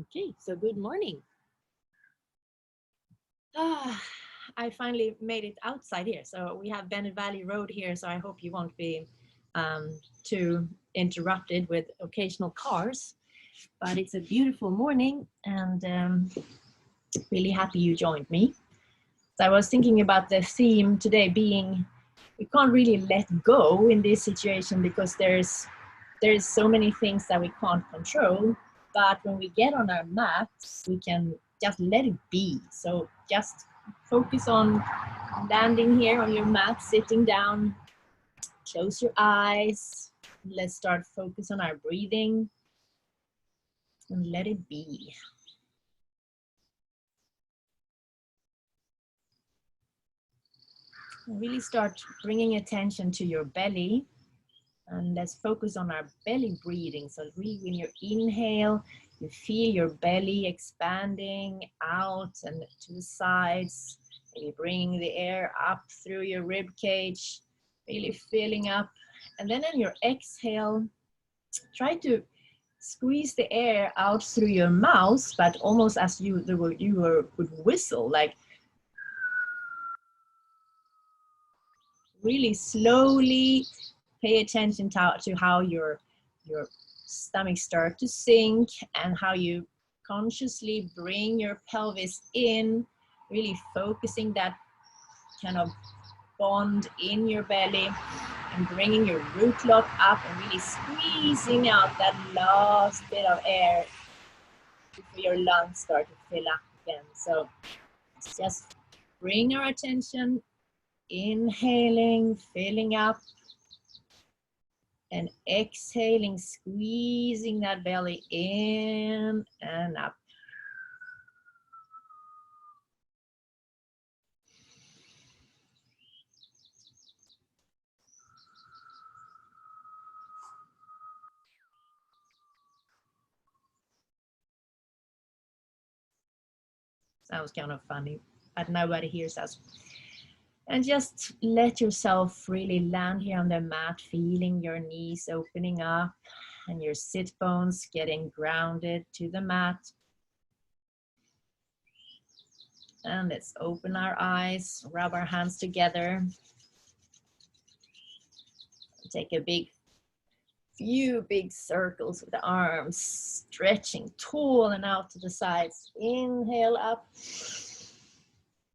Okay, so good morning. I finally made it outside here. So we have Bennett Valley Road here, so I hope you won't be too interrupted with occasional cars. But it's a beautiful morning and really happy you joined me. So I was thinking about the theme today being we can't really let go in this situation because there's so many things that we can't control. But when we get on our mat, we can just let it be. So just focus on landing here on your mat, sitting down, close your eyes. Let's start focus on our breathing and let it be. And really start bringing attention to your belly. And let's focus on our belly breathing. So really when you inhale, you feel your belly expanding out and to the sides. Maybe bringing the air up through your rib cage, really filling up. And then on your exhale, try to squeeze the air out through your mouth, but almost as you would whistle, like really slowly. Pay attention to how your stomach starts to sink and how you consciously bring your pelvis in, really focusing that kind of bond in your belly and bringing your root lock up and really squeezing out that last bit of air before your lungs start to fill up again. So just bring our attention, inhaling, filling up, and exhaling, squeezing that belly in and up. That was kind of funny, but nobody hears us. And just let yourself really land here on the mat, feeling your knees opening up and your sit bones getting grounded to the mat. And let's open our eyes, rub our hands together. Take a few big circles with the arms, stretching tall and out to the sides. Inhale up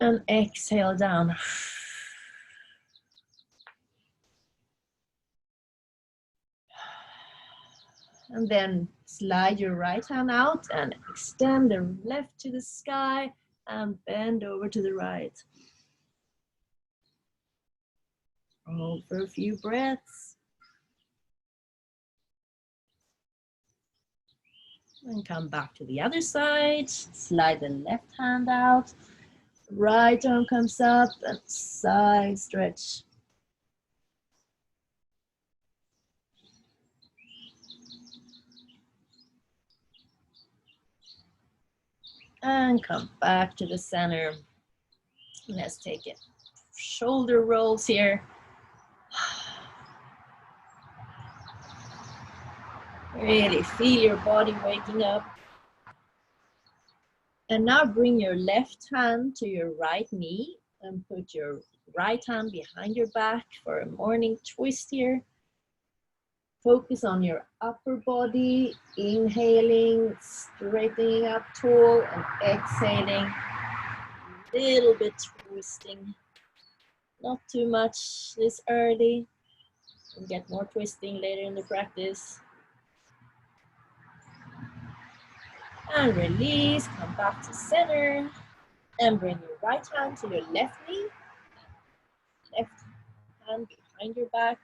and exhale down. And then slide your right hand out and extend the left to the sky and bend over to the right. Hold for a few breaths. And come back to the other side. Slide the left hand out. Right arm comes up and side stretch. And come back to the center. Let's take it. Shoulder rolls here. Really feel your body waking up. And now bring your left hand to your right knee and put your right hand behind your back for a morning twist here. Focus on your upper body, inhaling, straightening up tall, and exhaling, a little bit twisting. Not too much this early. We'll get more twisting later in the practice. And release, come back to center, and bring your right hand to your left knee. Left hand behind your back.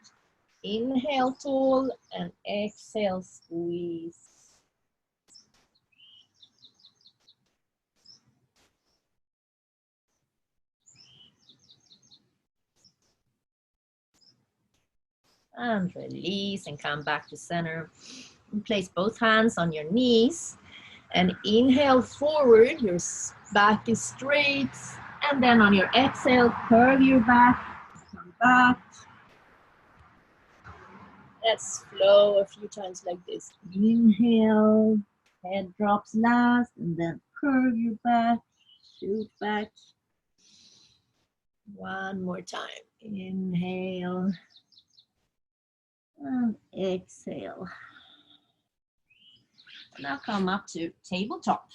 Inhale tall and exhale squeeze. And release and come back to center. And place both hands on your knees and inhale forward, your back is straight, and then on your exhale, curve your back, come back. Let's flow a few times like this. Inhale Head drops last, and then curve your back, shoot back. One more time. Inhale and exhale. Now come up to tabletop.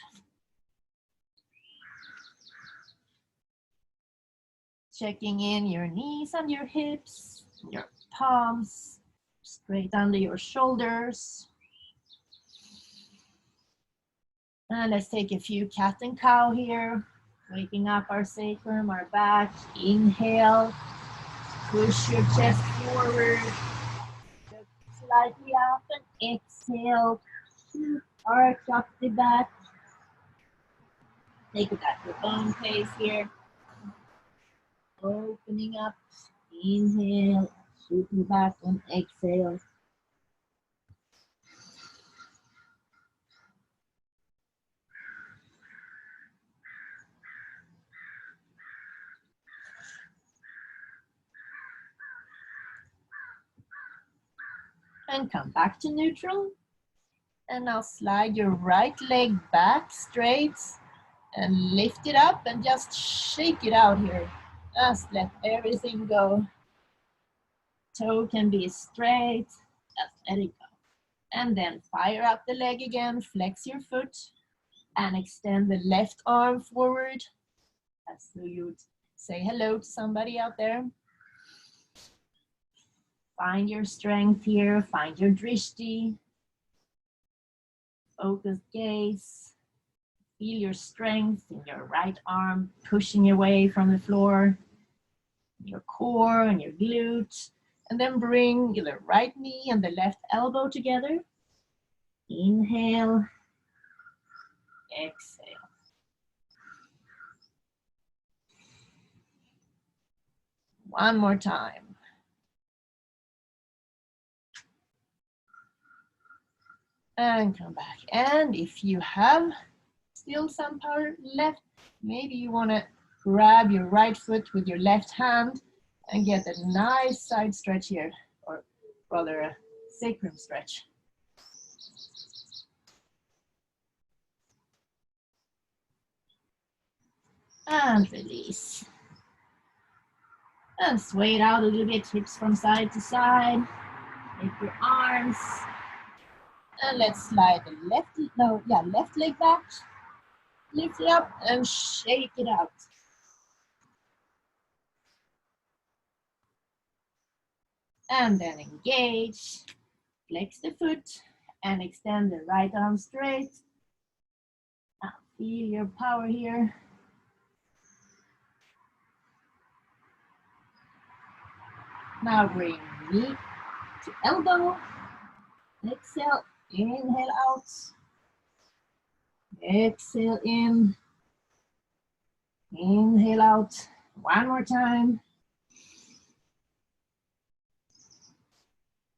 Checking in your knees and your hips, your palms straight under your shoulders. And let's take a few cat and cow here. Waking up our sacrum, our back. Inhale. Push your chest forward. Look slightly up and exhale. Arch up the back. Take it at your own pace here. Opening up. Inhale. Shooting back on exhale. And come back to neutral. And now slide your right leg back straight and lift it up and just shake it out here. Just let everything go. Toe can be straight, just let it go. And then fire up the leg again, flex your foot and extend the left arm forward. As though you would say hello to somebody out there. Find your strength here, find your drishti. Focus gaze. Feel your strength in your right arm pushing away from the floor. Your core and your glute. And then bring the right knee and the left elbow together. Inhale. Exhale. One more time. And come back. And if you have still some power left, maybe you want to grab your right foot with your left hand and get a nice side stretch here, or rather a sacrum stretch. And release. And sway it out a little bit, hips from side to side. Take your arms. And let's slide the left leg back. Lift it up and shake it out. And then engage. Flex the foot and extend the right arm straight. Now feel your power here. Now bring knee to elbow. Exhale, inhale out. Exhale in. Inhale out. One more time.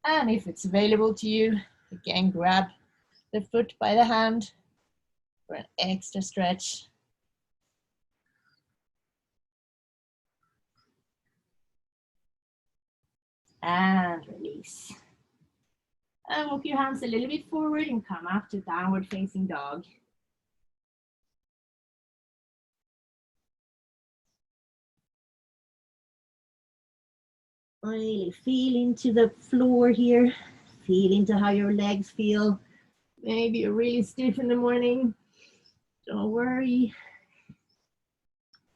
And if it's available to you, again, grab the foot by the hand for an extra stretch. And release. And walk your hands a little bit forward and come up to downward facing dog. Really feel into the floor here. Feel into how your legs feel. Maybe you're really stiff in the morning. Don't worry.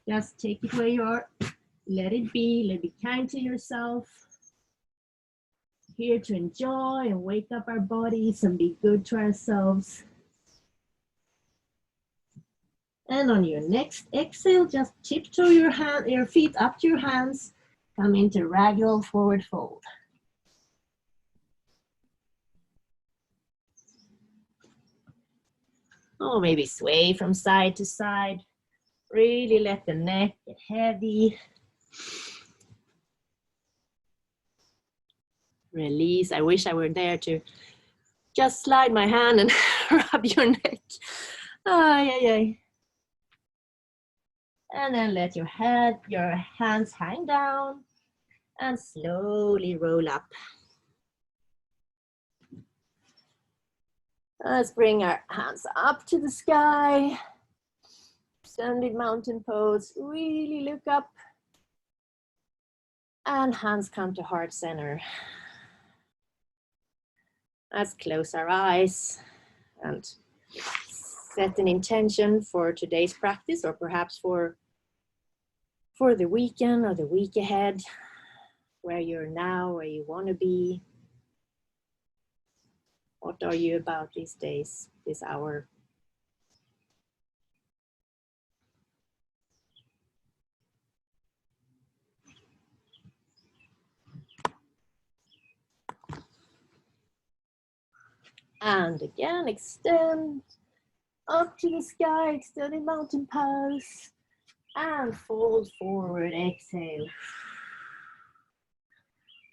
Just take it where you are. Let it be kind to yourself. Here to enjoy and wake up our bodies and be good to ourselves. And on your next exhale, just tiptoe your feet up to your hands. Come into ragdoll forward fold. Oh, maybe sway from side to side. Really let the neck get heavy. Release. I wish I were there to just slide my hand and rub your neck. Ay, ay, ay. And then let your hands hang down and slowly roll up. Let's bring our hands up to the sky. Extended mountain pose, really look up. And hands come to heart center. Let's close our eyes and set an intention for today's practice, or perhaps for the weekend or the week ahead, where you're now, where you want to be. What are you about these days, this hour? And again, extend up to the sky, extended mountain pose. And fold forward, exhale.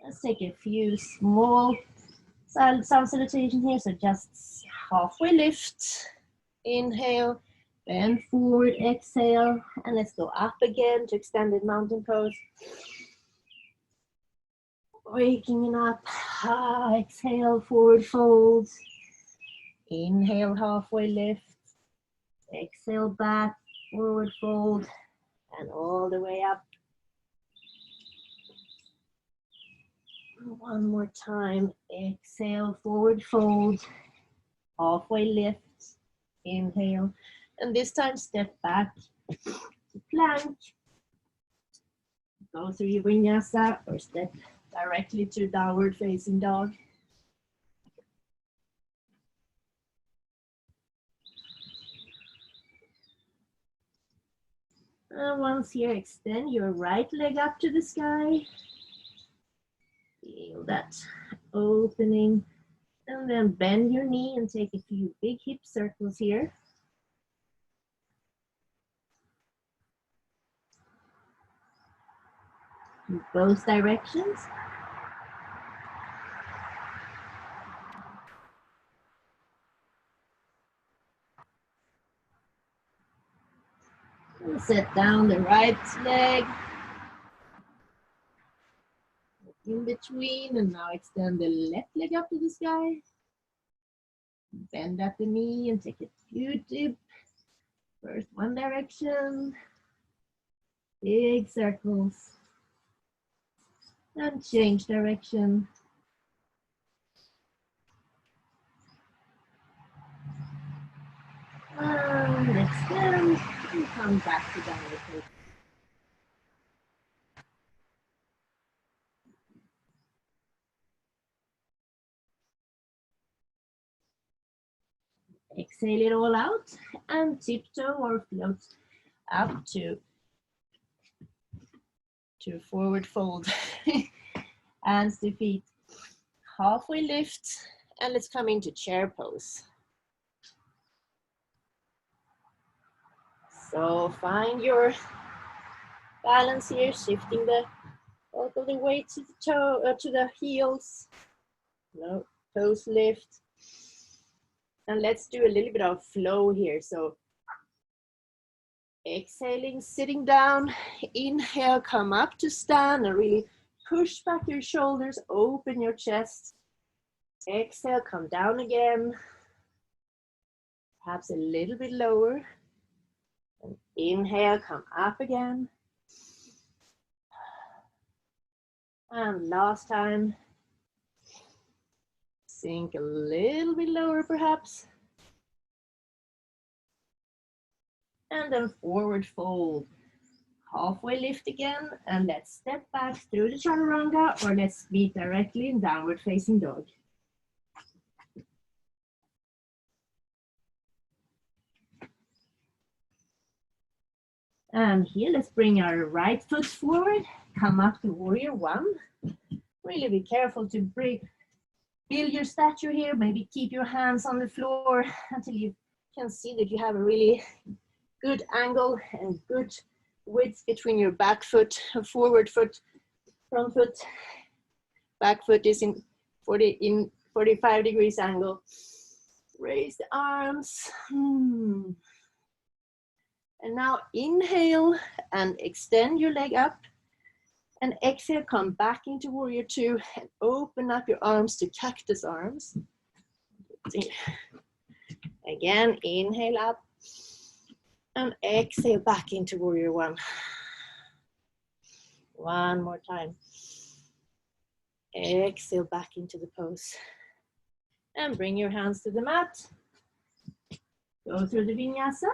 Let's take a few small sun salutation here. So just halfway lift. Inhale, bend forward, exhale. And let's go up again to extended mountain pose. Waking up, exhale, forward fold. Inhale, halfway lift. Exhale, back, forward fold. And all the way up. One more time. Exhale, forward fold. Halfway lift. Inhale. And this time step back to plank. Go through your vinyasa or step directly to downward facing dog. And once here, extend your right leg up to the sky. Feel that opening. And then bend your knee and take a few big hip circles here. In both directions. And set down the right leg. In between, and now extend the left leg up to the sky. Bend at the knee and take a few dip. First one direction. Big circles. And change direction. And extend and come back to downward facing. Exhale it all out and tiptoe or float up to forward fold. Hands to feet. Halfway lift, and let's come into chair pose. So find your balance here, shifting the both of the weight to the toe, to the heels. No, toes lift. And let's do a little bit of flow here. So exhaling, sitting down. Inhale, come up to stand and really push back your shoulders, open your chest. Exhale, come down again. Perhaps a little bit lower. And inhale, come up again. And last time. Sink a little bit lower perhaps. And then forward fold. Halfway lift again, and let's step back through the chaturanga, or let's meet directly in downward facing dog. And here, let's bring our right foot forward, come up to warrior one. Really be careful to build your stature here, maybe keep your hands on the floor until you can see that you have a really good angle and good width between your back foot, forward foot, front foot. Back foot is in 45 degrees angle. Raise the arms. And now inhale and extend your leg up. And exhale, come back into warrior two and open up your arms to cactus arms. Again, inhale up and exhale back into warrior one. One more time. Exhale back into the pose. And bring your hands to the mat. Go through the vinyasa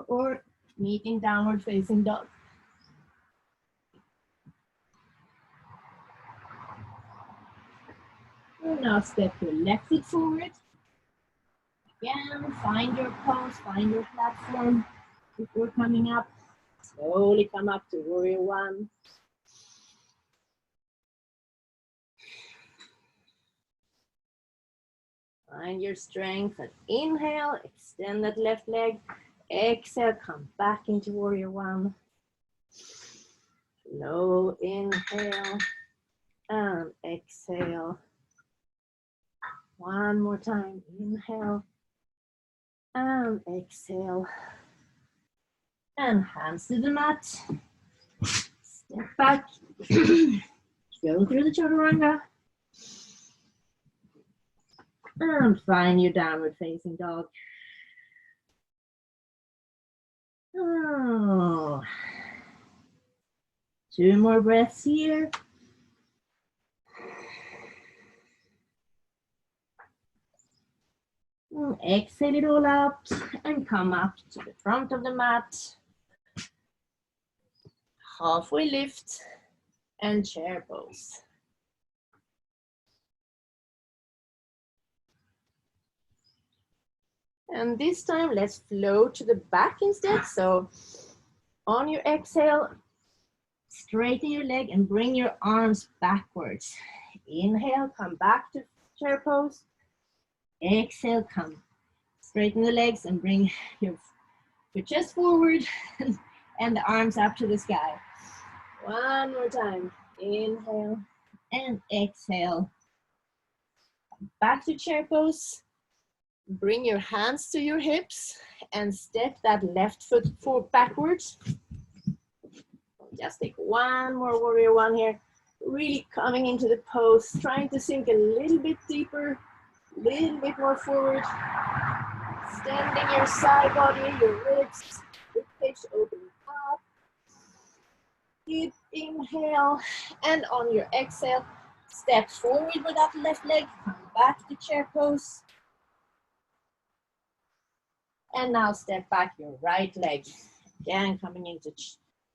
or meet in downward facing dog. And now step your left foot forward. Again, find your pose, find your platform before coming up. Slowly come up to warrior one. Find your strength and inhale, extend that left leg. Exhale, come back into warrior one. Slow inhale and exhale. One more time, inhale and exhale. And hands to the mat. Step back. Go through the chaturanga. And find your downward facing dog. Oh. 2 more breaths here. And exhale it all out and come up to the front of the mat. Halfway lift and chair pose. And this time, let's flow to the back instead. So on your exhale, straighten your leg and bring your arms backwards. Inhale, come back to chair pose. Exhale, come. Straighten the legs and bring your chest forward and the arms up to the sky. One more time. Inhale and exhale. Back to chair pose. Bring your hands to your hips and step that left foot forward backwards. Just take one more warrior one here. Really coming into the pose, trying to sink a little bit deeper, a little bit more forward. Extending your side body, your ribs, rib cage opening up. Deep inhale, and on your exhale, step forward with that left leg, come back to chair pose. And now step back your right leg. Again, coming into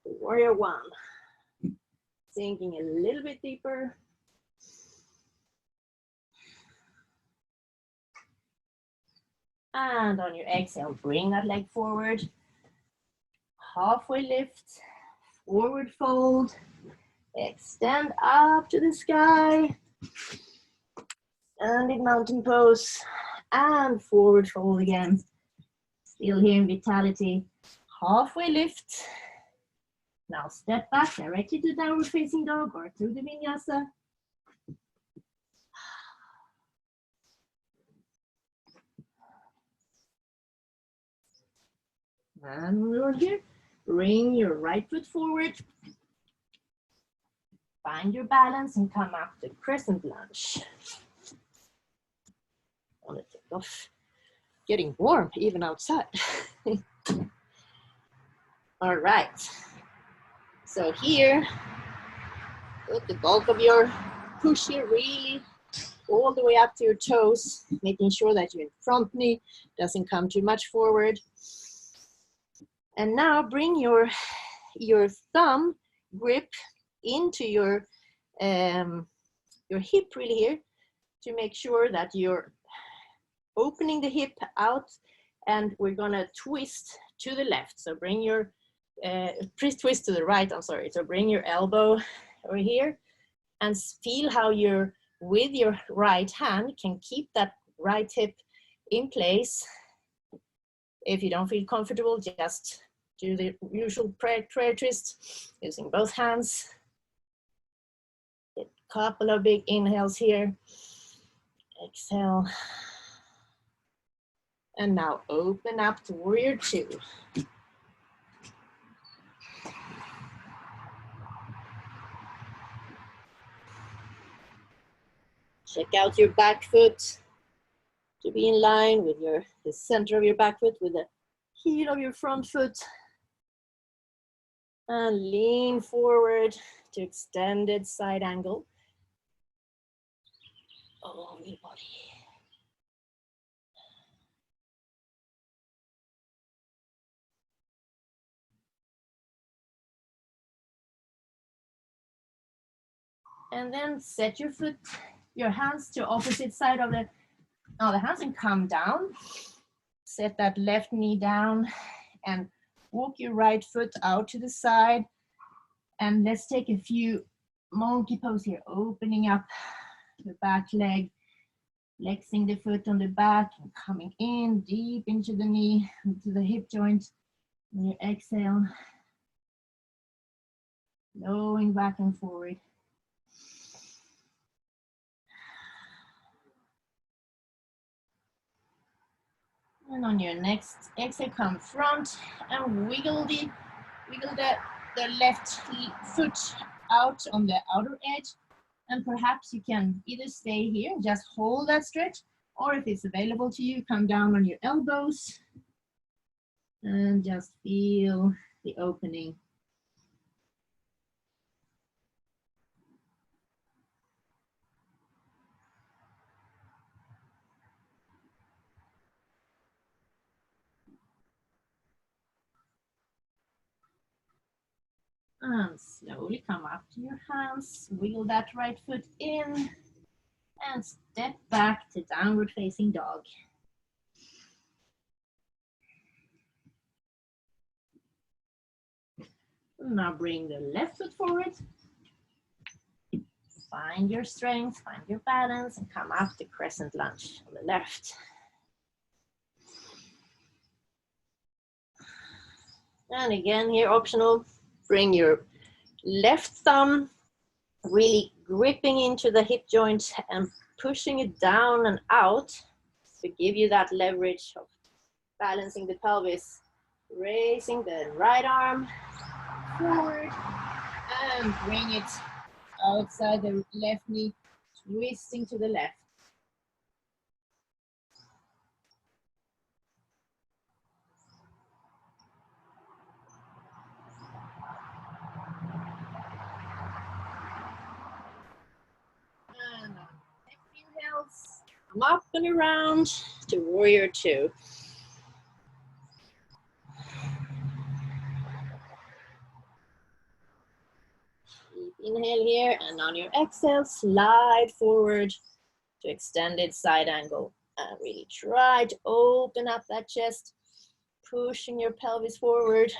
warrior one. Sinking a little bit deeper. And on your exhale, bring that leg forward. Halfway lift, forward fold. Extend up to the sky. Standing mountain pose. And forward fold again. Still here in vitality. Halfway lift. Now step back directly to downward facing dog or through the vinyasa. And we're here. Bring your right foot forward. Find your balance and come up to crescent lunge. I want to take off. Getting warm even outside. All right. So here, put the bulk of your push here really all the way up to your toes, making sure that your front knee doesn't come too much forward. And now bring your thumb grip into your hip really here to make sure that you're opening the hip out, and we're gonna twist to the left. So bring your twist to the right, I'm sorry. So bring your elbow over here and feel how you're, with your right hand, can keep that right hip in place. If you don't feel comfortable, just do the usual prayer twist using both hands. A couple of big inhales here. Exhale. And now open up to warrior two. Check out your back foot. to be in line with the center of your back foot with the heel of your front foot. And lean forward to extended side angle. Over your body. And then set your hands to opposite side of the hands and come down. Set that left knee down and walk your right foot out to the side. And let's take a few monkey pose here, opening up the back leg, flexing the foot on the back and coming in deep into the knee, into the hip joint. And you exhale, flowing back and forward. And on your next exhale, come front and wiggle the left foot out on the outer edge. And perhaps you can either stay here, just hold that stretch, or if it's available to you, come down on your elbows and just feel the opening. And slowly come up to your hands, wiggle that right foot in, and step back to downward facing dog. Now bring the left foot forward. Find your strength, find your balance, and come up to crescent lunge on the left. And again here, optional, bring your left thumb really gripping into the hip joint and pushing it down and out to give you that leverage of balancing the pelvis. Raising the right arm forward and bring it outside the left knee, twisting to the left. And on next inhales, come up and around to warrior two. Deep inhale here, and on your exhale, slide forward to extended side angle. And really try to open up that chest, pushing your pelvis forward.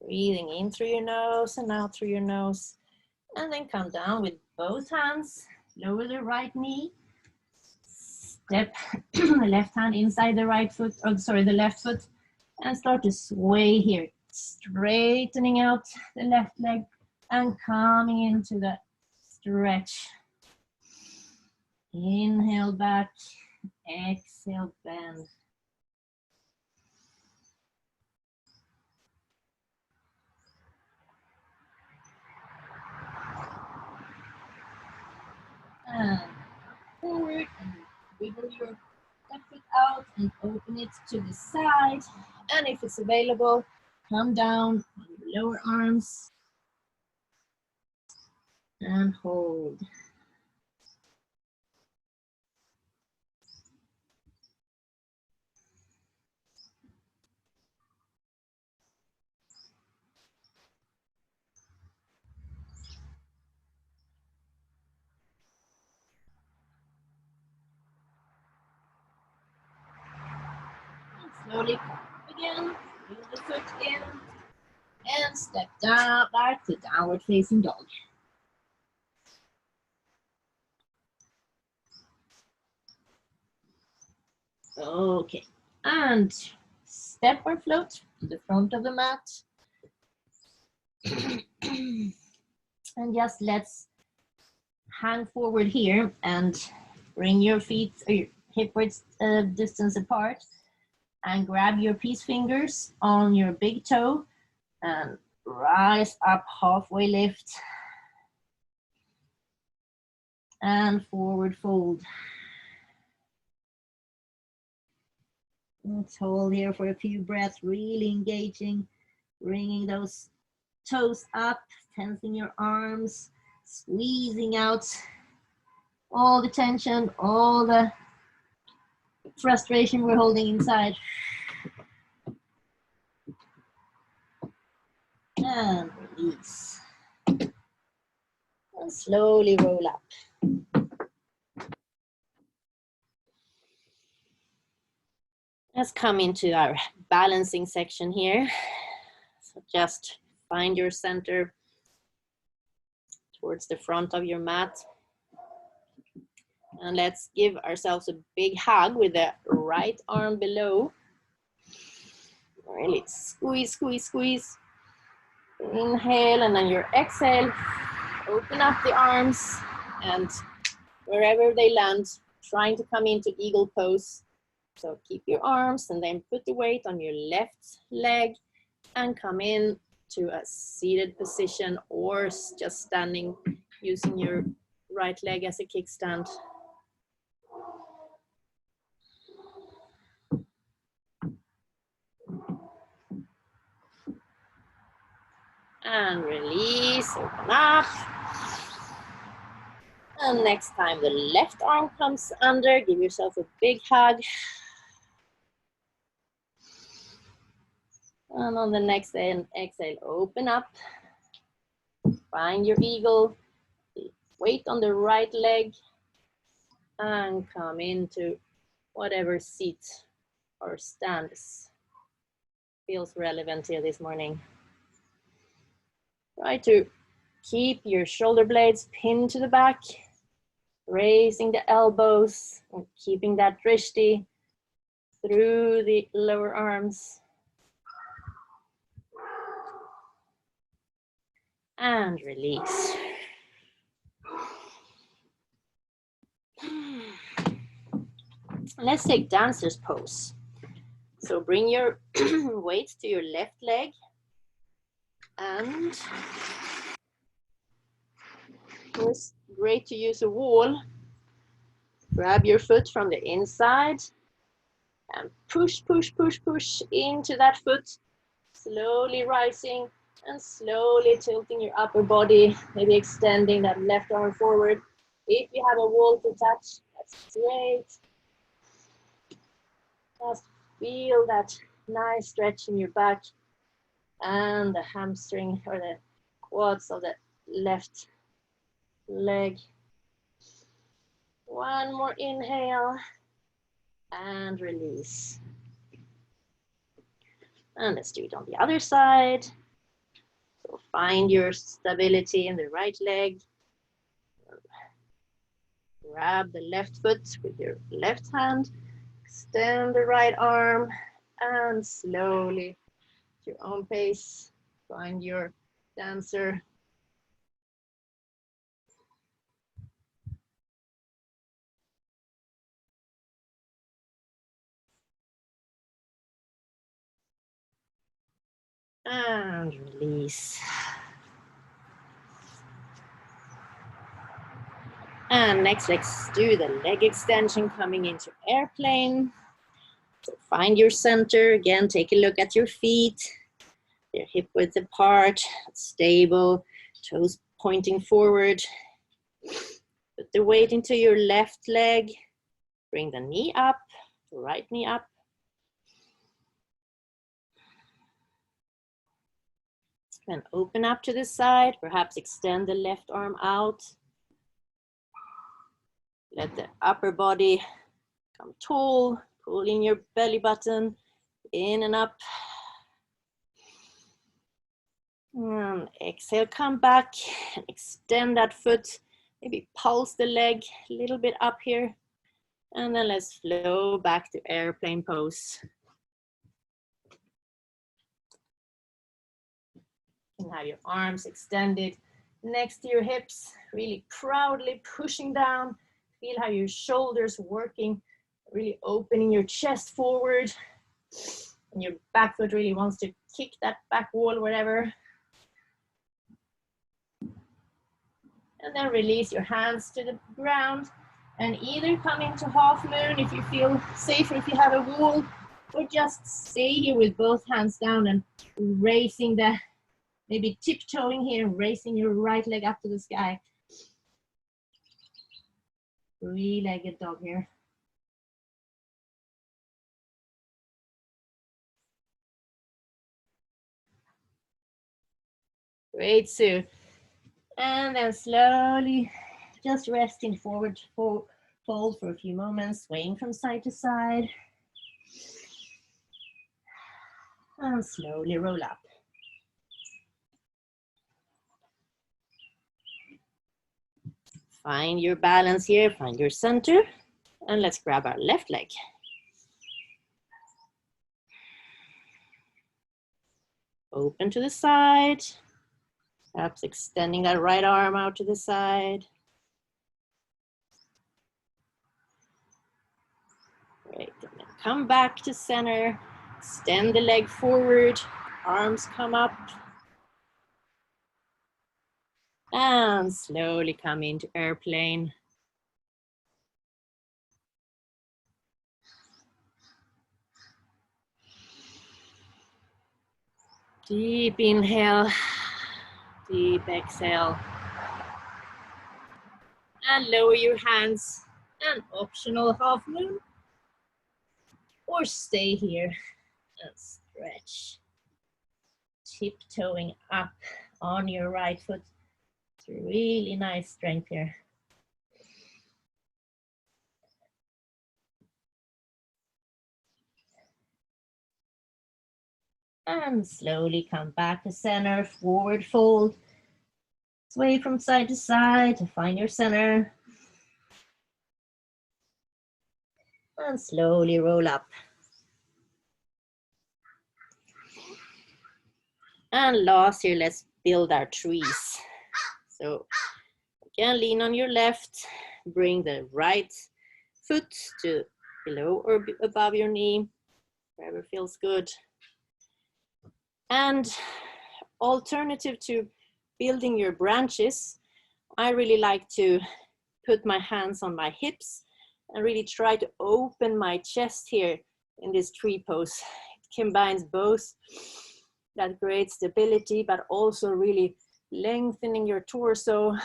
Breathing in through your nose and out through your nose. And then come down with both hands. Lower the right knee. Step the left hand inside the right foot, the left foot. And start to sway here. Straightening out the left leg and coming into the stretch. Inhale back. Exhale, bend. And forward and wiggle your left foot out and open it to the side. And if it's available, come down on your lower arms and hold. Slowly again, bring the foot in and step down back to downward facing dog. Okay, and step or float to the front of the mat. And just let's hang forward here and bring your feet or your hip width distance apart. And grab your peace fingers on your big toe and rise up, halfway lift. And forward fold. Let's hold here for a few breaths, really engaging, bringing those toes up, tensing your arms, squeezing out all the tension, all the frustration we're holding inside. And release. And slowly roll up. Let's come into our balancing section here. So just find your center towards the front of your mat. And let's give ourselves a big hug with the right arm below. Really squeeze, squeeze, squeeze. Inhale, and then your exhale. Open up the arms, and wherever they land, trying to come into eagle pose. So keep your arms, and then put the weight on your left leg, and come in to a seated position, or just standing, using your right leg as a kickstand. And release, open up. And next time the left arm comes under, give yourself a big hug. And on the next exhale, open up. Find your eagle. Weight on the right leg. And come into whatever seat or stance feels relevant here this morning. Try to keep your shoulder blades pinned to the back, raising the elbows, and keeping that drishti through the lower arms. And release. Let's take dancer's pose. So bring your weight to your left leg, and it's great to use a wall. Grab your foot from the inside and push, push, push, push into that foot, slowly rising and slowly tilting your upper body, maybe extending that left arm forward. If you have a wall to touch, that's great. Just feel that nice stretch in your back and the hamstring or the quads of the left leg. One more inhale and release. And let's do it on the other side. So find your stability in the right leg. Grab the left foot with your left hand. Extend the right arm and slowly, at your own pace, find your dancer. And release. And next, let's do the leg extension coming into airplane. So find your center. Again, take a look at your feet. They're hip width apart, stable, toes pointing forward. Put the weight into your left leg. Bring the knee up, the right knee up. And open up to the side, perhaps extend the left arm out. Let the upper body come tall, pull in your belly button, in and up. And exhale, come back and extend that foot. Maybe pulse the leg a little bit up here. And then let's flow back to airplane pose. You can have your arms extended next to your hips, really proudly pushing down. Feel how your shoulders working, really opening your chest forward. And your back foot really wants to kick that back wall wherever. And then release your hands to the ground and either come into half moon if you feel safer, if you have a wall, or just stay here with both hands down and raising the, maybe tiptoeing here, raising your right leg up to the sky. Three-legged dog here. Great, Sue. And then slowly just resting forward, fold for a few moments, swaying from side to side. And slowly roll up. Find your balance here, find your center. And let's grab our left leg. Open to the side. Perhaps extending that right arm out to the side. Great, and then come back to center. Extend the leg forward, arms come up. And slowly come into airplane. Deep inhale, deep exhale. And lower your hands, an optional half moon. Or stay here and stretch. Tiptoeing up on your right foot. It's really nice strength here. And slowly come back to center, forward fold. Sway from side to side to find your center. And slowly roll up. And last here, let's build our trees. So again, lean on your left, bring the right foot to below or above your knee, wherever feels good. And alternative to building your branches, I really like to put my hands on my hips and really try to open my chest here in this tree pose. It combines both that great stability, but also really lengthening your torso.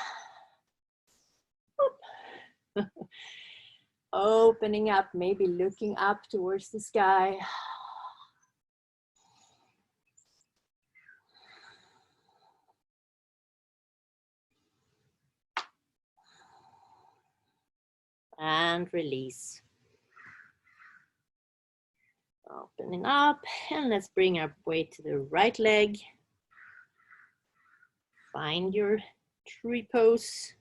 Opening up, maybe looking up towards the sky. And release. Opening up, and let's bring our weight to the right leg. Find your tree pose.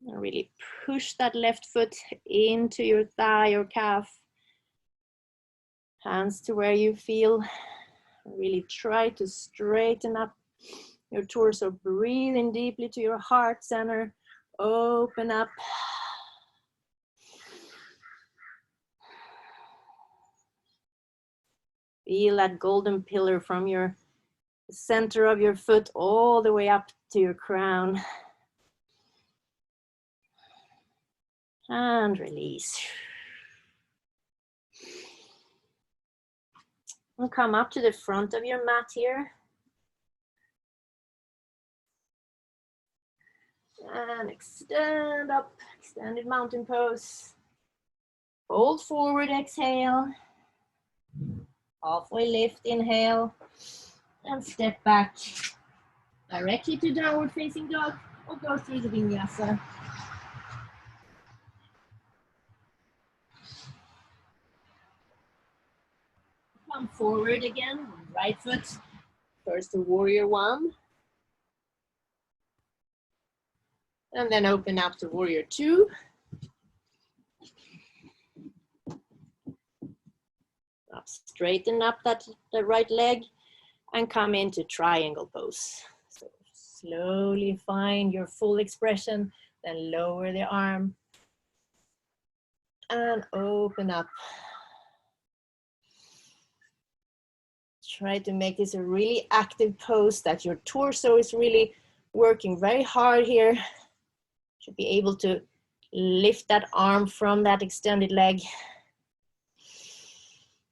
And really push that left foot into your thigh or calf. Hands to where you feel. Really try to straighten up your torso. Breathe in deeply to your heart center. Open up. Feel that golden pillar from your center of your foot all the way up to your crown. And release. And come up to the front of your mat here. And extend up, extended mountain pose. Fold forward, exhale. Halfway lift, inhale. And step back directly to downward facing dog or go through the vinyasa. Come forward again, right foot. First to warrior one. And then open up to warrior two. Up, straighten up the right leg and come into triangle pose. So slowly find your full expression, then lower the arm and open up. Try to make this a really active pose, that your torso is really working very hard here. Should be able to lift that arm from that extended leg.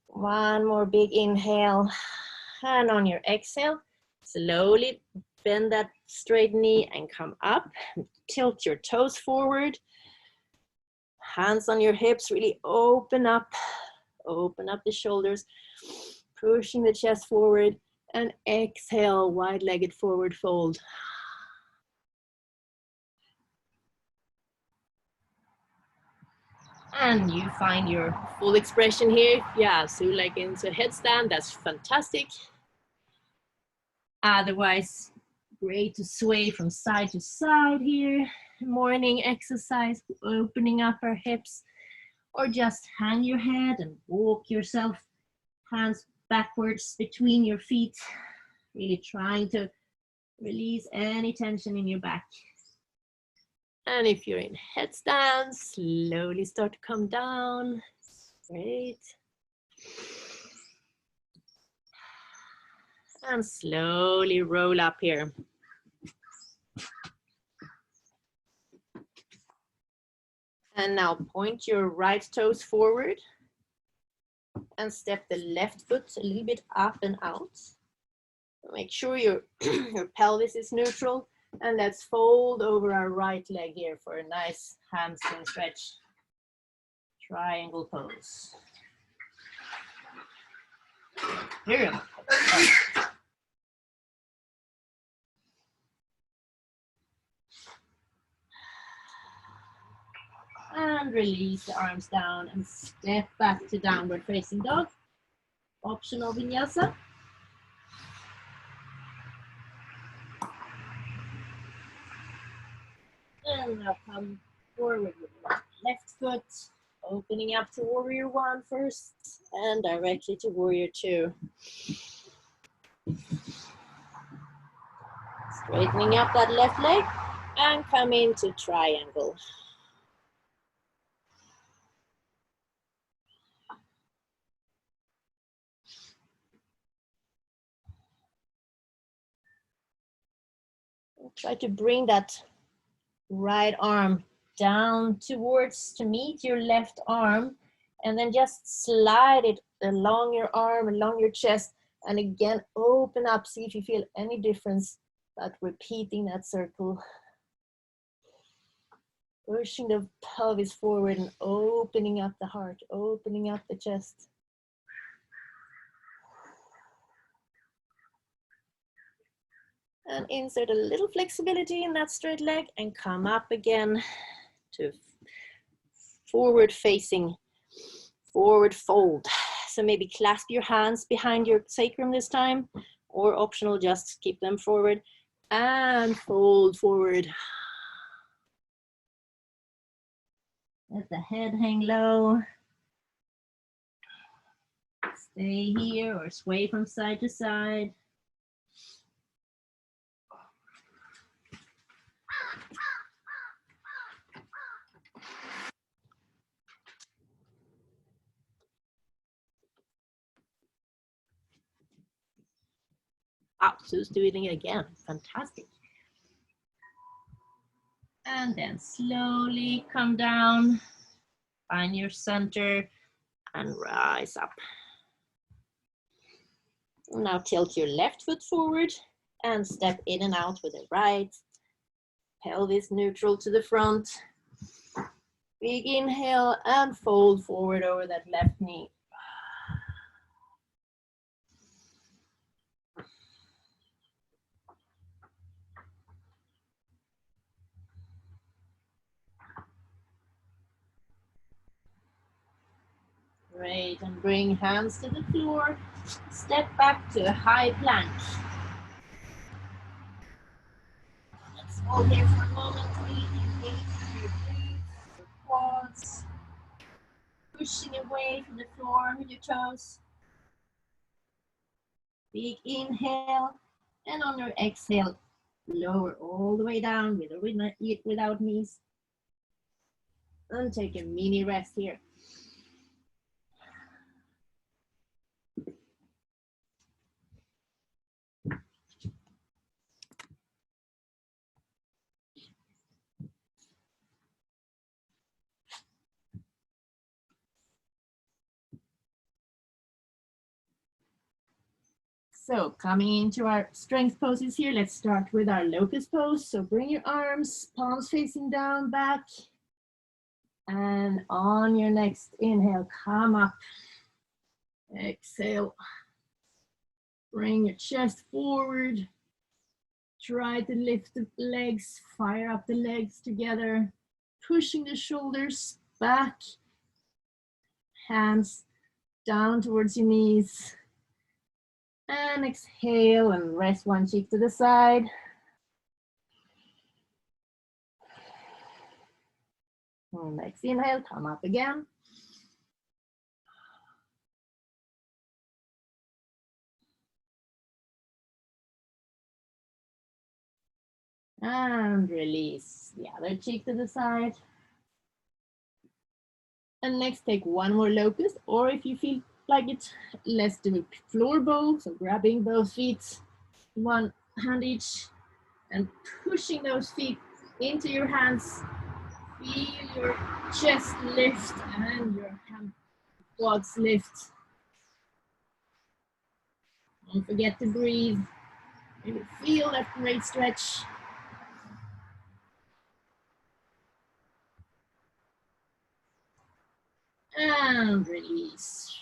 One more big inhale. And on your exhale, slowly bend that straight knee and come up. Tilt your toes forward. Hands on your hips, really open up the shoulders, pushing the chest forward, and exhale, wide-legged forward fold. And you find your full expression here. Yeah, so like into a headstand, that's fantastic. Otherwise, great to sway from side to side here. Morning exercise, opening up our hips, or just hang your head and walk yourself, hands backwards between your feet, really trying to release any tension in your back. And if you're in headstand, slowly start to come down. Great. And slowly roll up here. And now point your right toes forward and step the left foot a little bit up and out. Make sure your pelvis is neutral, and let's fold over our right leg here for a nice hamstring stretch. Triangle pose. Here we go. And release the arms down and step back to downward facing dog. Optional vinyasa. And now come forward with your left foot, opening up to warrior one first and directly to warrior two. Straightening up that left leg and come into triangle. Try to bring that right arm down towards to meet your left arm, and then just slide it along your arm, along your chest, and again open up. See if you feel any difference, but repeating that circle. Pushing the pelvis forward and opening up the heart, opening up the chest. And insert a little flexibility in that straight leg and come up again to forward facing, forward fold. So maybe clasp your hands behind your sacrum this time, or optional, just keep them forward and fold forward. Let the head hang low. Stay here or sway from side to side. Ah, Sue's doing it again. Fantastic. And then slowly come down, find your center, and rise up. Now tilt your left foot forward and step in and out with the right. Pelvis neutral to the front. Big inhale and fold forward over that left knee. Great, and bring hands to the floor. Step back to a high plank. Let's hold here for a moment. Really engage your glutes, your quads. Pushing away from the floor with your toes. Big inhale, and on your exhale, lower all the way down with or without knees. And take a mini rest here. So coming into our strength poses here, let's start with our locust pose. So bring your arms, palms facing down, back. And on your next inhale, come up. Exhale. Bring your chest forward. Try to lift the legs, fire up the legs together. Pushing the shoulders back. Hands down towards your knees. And exhale and rest one cheek to the side. And next inhale, come up again. And release the other cheek to the side. And next, take one more locust, or if you feel like it, let's do a floor bow. So grabbing both feet, one hand each, and pushing those feet into your hands. Feel your chest lift and your quads lift. Don't forget to breathe. Maybe feel that great stretch. And release.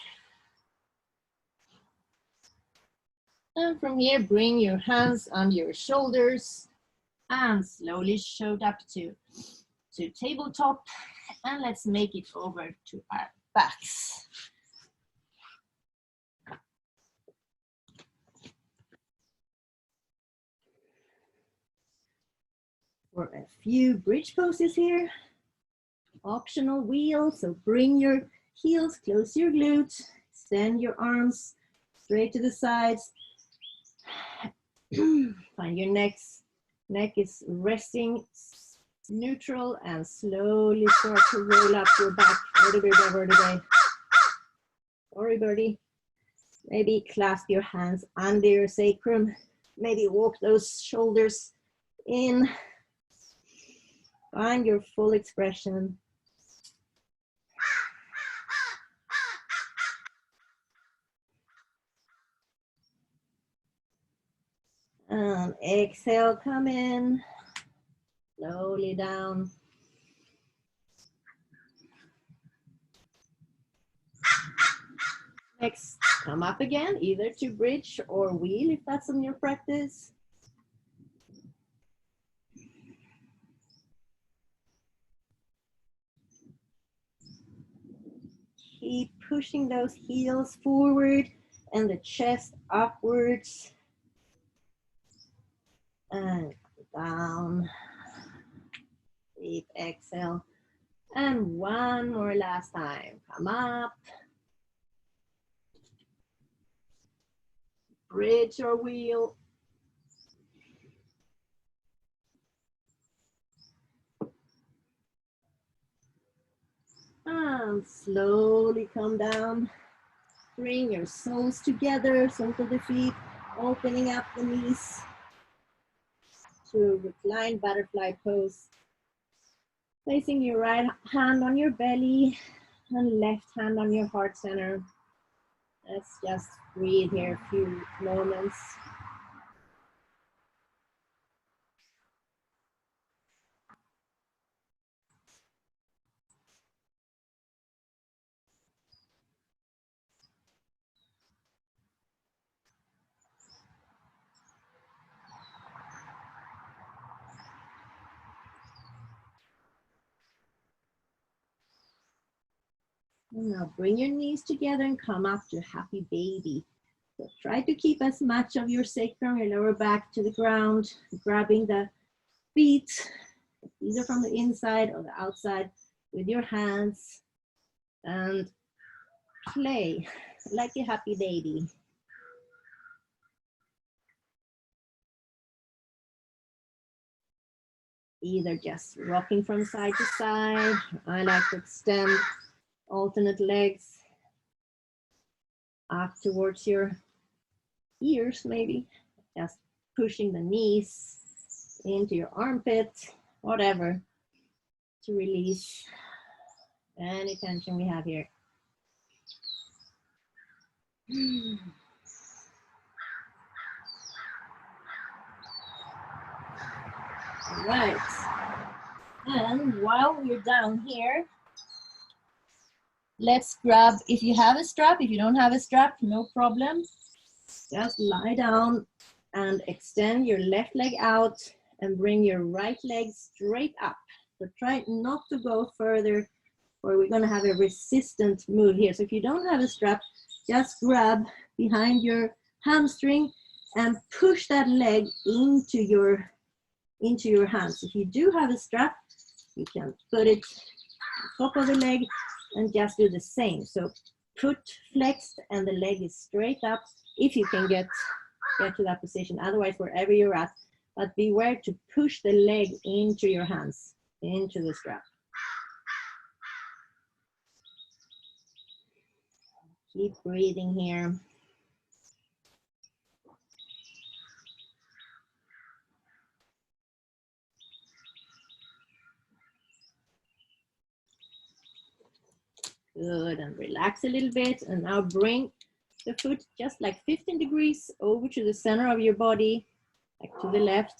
And from here, bring your hands under your shoulders and slowly shoot up to tabletop. And let's make it over to our backs. For a few bridge poses here. Optional wheel, so bring your heels close to your glutes, extend your arms straight to the sides. Find your neck is resting neutral, and slowly start to roll up your back, vertebrae by vertebrae. Sorry, birdie. Maybe clasp your hands under your sacrum. Maybe walk those shoulders in. Find your full expression. And exhale, come in. Slowly down. Next, come up again, either to bridge or wheel if that's in your practice. Keep pushing those heels forward and the chest upwards. And down. Deep exhale. And one more last time. Come up. Bridge or wheel. And slowly come down. Bring your soles together, soles of the feet, opening up the knees to reclined butterfly pose. Placing your right hand on your belly and left hand on your heart center. Let's just breathe here a few moments. And now bring your knees together and come up to happy baby. So try to keep as much of your sacrum, your lower back to the ground, grabbing the feet, either from the inside or the outside with your hands, and play like a happy baby. Either just rocking from side to side. I like to extend alternate legs up towards your ears, maybe. Just pushing the knees into your armpit, whatever, to release any tension we have here. All right. And while we're down here, let's grab, if you have a strap, if you don't have a strap, no problem. Just lie down and extend your left leg out and bring your right leg straight up. So try not to go further, or we're gonna have a resistant move here. So if you don't have a strap, just grab behind your hamstring and push that leg into your hands. If you do have a strap, you can put it on top of the leg and just do the same. So put flexed and the leg is straight up if you can get to that position. Otherwise, wherever you're at, but beware to push the leg into your hands, into the strap. Keep breathing here. Good, and relax a little bit. And now bring the foot just like 15 degrees over to the center of your body, like to the left,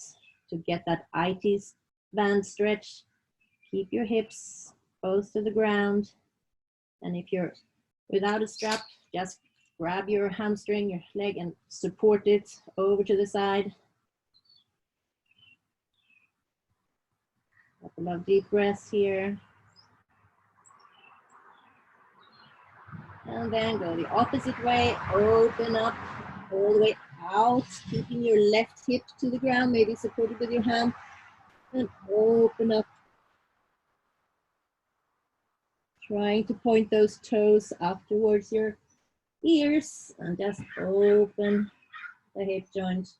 to get that IT band stretch. Keep your hips close to the ground. And if you're without a strap, just grab your hamstring, your leg, and support it over to the side. A couple of deep breaths here. And then go the opposite way, open up all the way out, keeping your left hip to the ground, maybe support it with your hand, and open up. Trying to point those toes up towards your ears and just open the hip joint.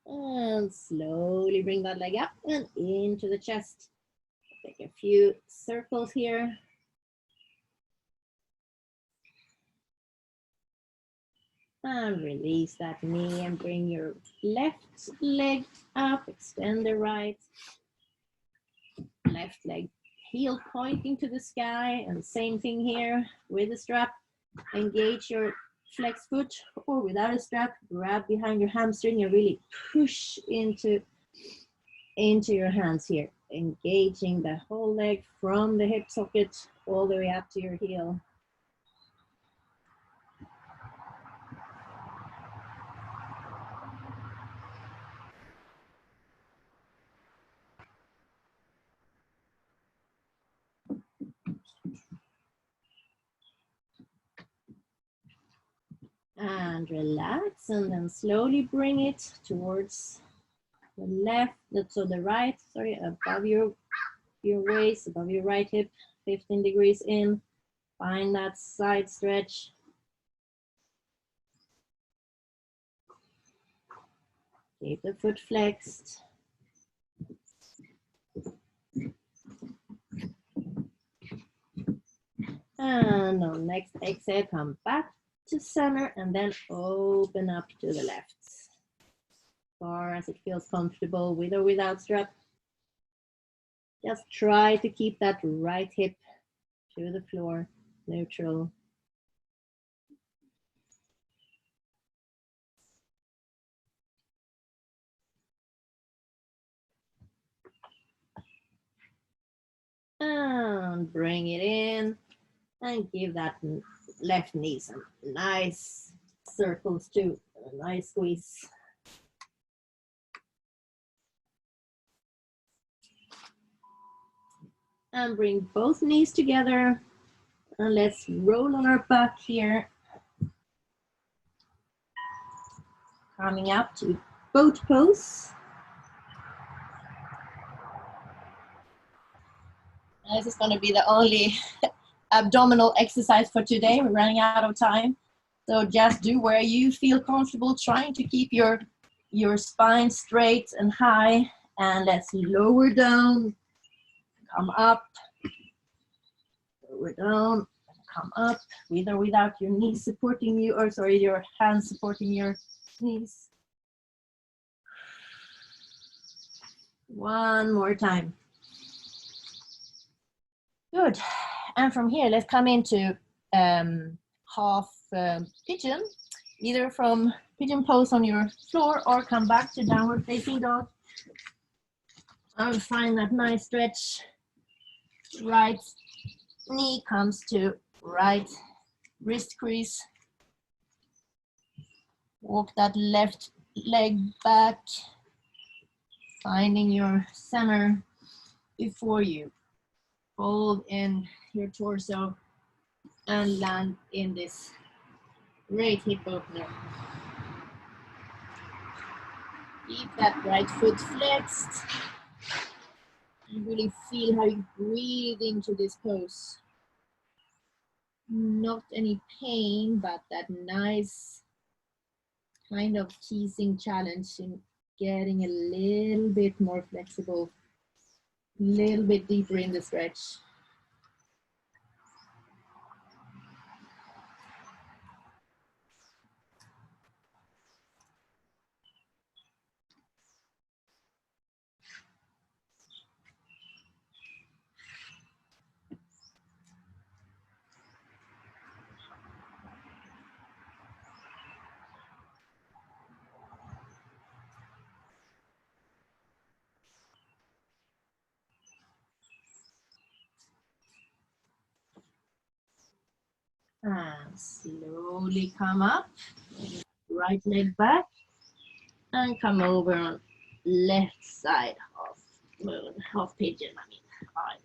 And slowly bring that leg up and into the chest. Take a few circles here. And release that knee and bring your left leg up, extend the right. Left leg heel pointing to the sky, and same thing here with the strap. Engage your flex foot, or without a strap, grab behind your hamstring and really push into your hands here, engaging the whole leg from the hip socket all the way up to your heel. And relax, and then slowly bring it towards the left, so the right, sorry, above your waist, above your right hip, 15 degrees in. Find that side stretch. Keep the foot flexed. And on next exhale, come back to center and then open up to the left. As far as it feels comfortable, with or without strap. Just try to keep that right hip to the floor, neutral. And bring it in and give that left knee some nice circles too, a nice squeeze. And bring both knees together and let's roll on our back here. Coming up to boat pose. This is going to be the only abdominal exercise for today. We're running out of time. So just do where you feel comfortable, trying to keep your spine straight and high. And let's lower down, come up, lower down, come up, with or without your knees supporting you, or sorry, your hands supporting your knees. One more time. Good. And from here, let's come into half pigeon, either from pigeon pose on your floor or come back to downward facing dog. And find that nice stretch. Right knee comes to right wrist crease. Walk that left leg back, finding your center before you fold in your torso and land in this great hip opener. Keep that right foot flexed. And really feel how you breathe into this pose. Not any pain, but that nice kind of teasing challenge in getting a little bit more flexible, a little bit deeper in the stretch. And slowly come up, right leg back, and come over on left side of moon, half pigeon, I mean. Right.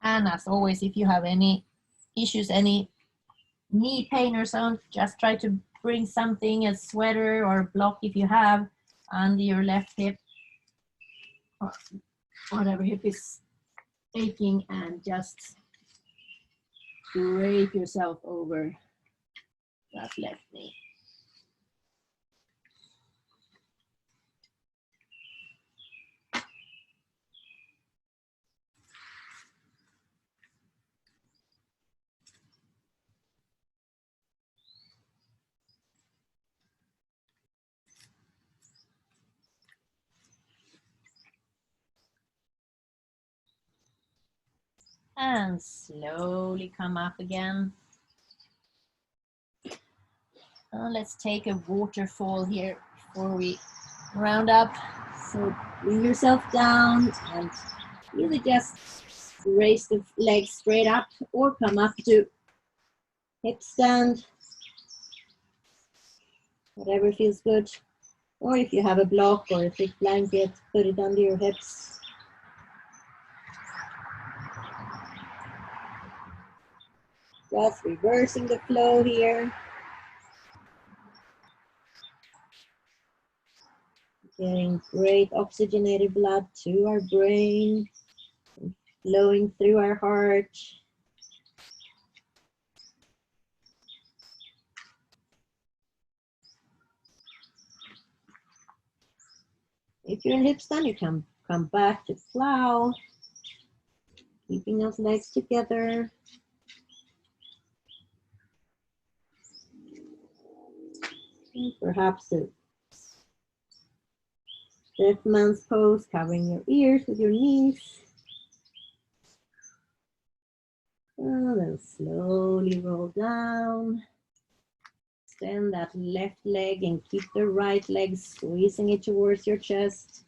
And as always, if you have any issues, any knee pain or something, just try to bring something, a sweater or block if you have, under your left hip, or whatever hip is aching, and just drape yourself over that left knee. And slowly come up again. Let's take a waterfall here before we round up. So bring yourself down and either just raise the legs straight up or come up to hip stand, whatever feels good. Or if you have a block or a thick blanket, put it under your hips. Just reversing the flow here. Getting great oxygenated blood to our brain, flowing through our heart. If you're in hip stand, you can come back to plow, keeping those legs together. And perhaps a deaf man's pose, covering your ears with your knees. And then slowly roll down. Extend that left leg and keep the right leg squeezing it towards your chest.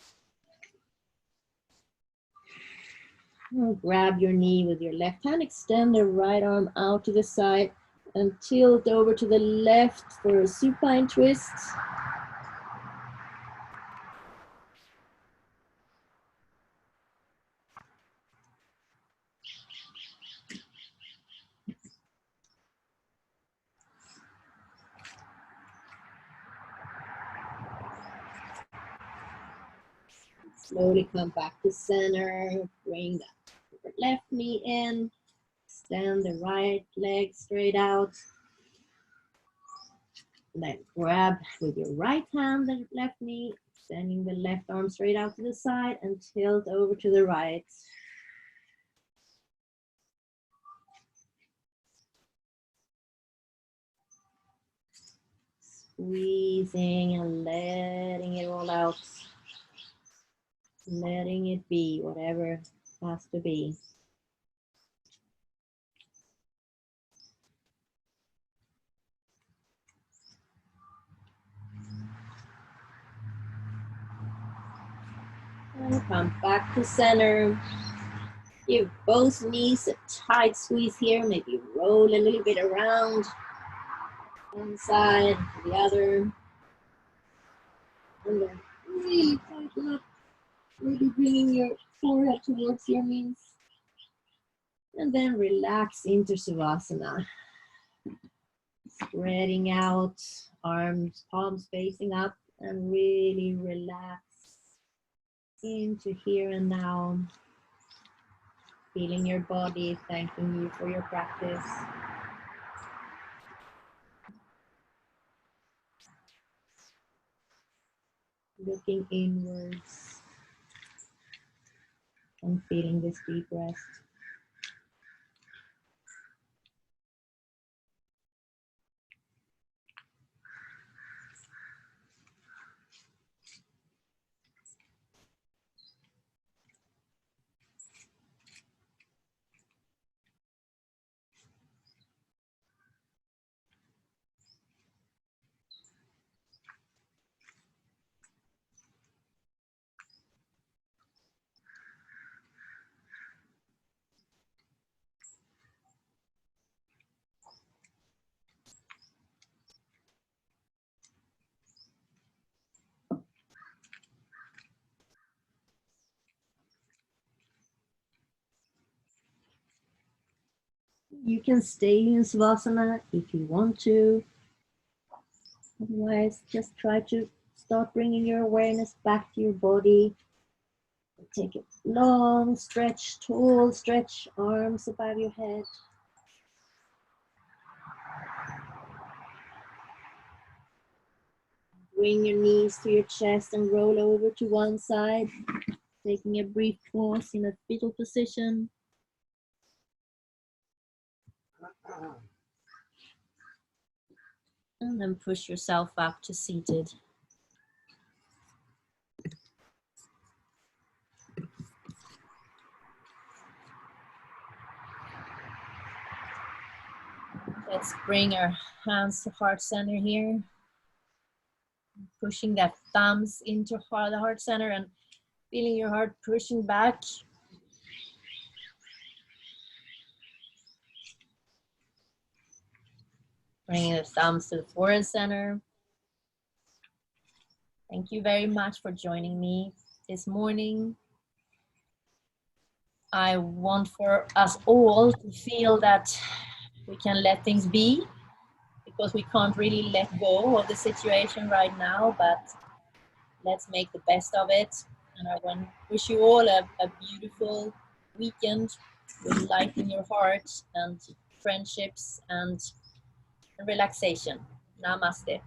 And grab your knee with your left hand, extend the right arm out to the side and tilt over to the left for a supine twist. Slowly come back to center, bring that left knee in, extend the right leg straight out. Then grab with your right hand the left knee, extending the left arm straight out to the side and tilt over to the right. Squeezing and letting it all out. Letting it be whatever has to be. And come back to center. Give both knees a tight squeeze here. Maybe roll a little bit around one side to the other. And then really tighten up. Really bringing your forehead towards your knees. And then relax into Savasana. Spreading out, arms, palms facing up, and really relax into here and now. Feeling your body, thanking you for your practice. Looking inwards and feeling this deep rest. You can stay in Savasana if you want to. Otherwise, just try to start bringing your awareness back to your body. Take a long stretch, tall stretch, arms above your head. Bring your knees to your chest and roll over to one side. Taking a brief pause in a fetal position. And then push yourself up to seated. Let's bring our hands to heart center here. Pushing that thumbs into the heart center and feeling your heart pushing back. Bringing the thumbs to the forehead center. Thank you very much for joining me this morning. I want for us all to feel that we can let things be, because we can't really let go of the situation right now, but let's make the best of it. And I want to wish you all a beautiful weekend with light in your heart and friendships and relaxation. Namaste.